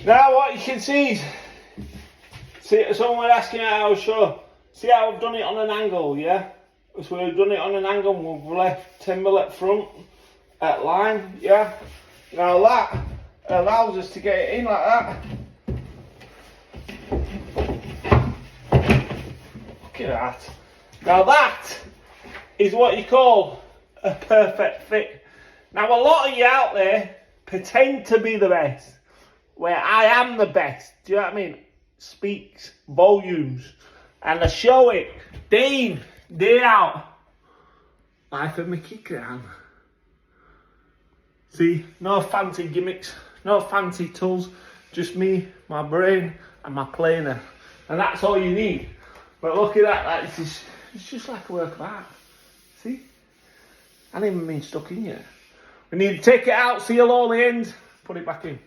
Now what you can see is, someone asking how I show. See how I've done it on an angle, yeah? So we've done it on an angle and we've left timber at front at line, yeah? Now that allows us to get it in like that. Look at that. Now that is what you call a perfect fit. Now a lot of you out there pretend to be the best, where I am the best. Do you know what I mean? Speaks volumes, and I show it day in, day out. Life of Mickey Graham. See, no fancy gimmicks, no fancy tools, just me, my brain, and my planer, and that's all you need. But look at that, it's just like a work of art. See? I haven't even been stuck in yet. We need to take it out, seal all the ends, put it back in.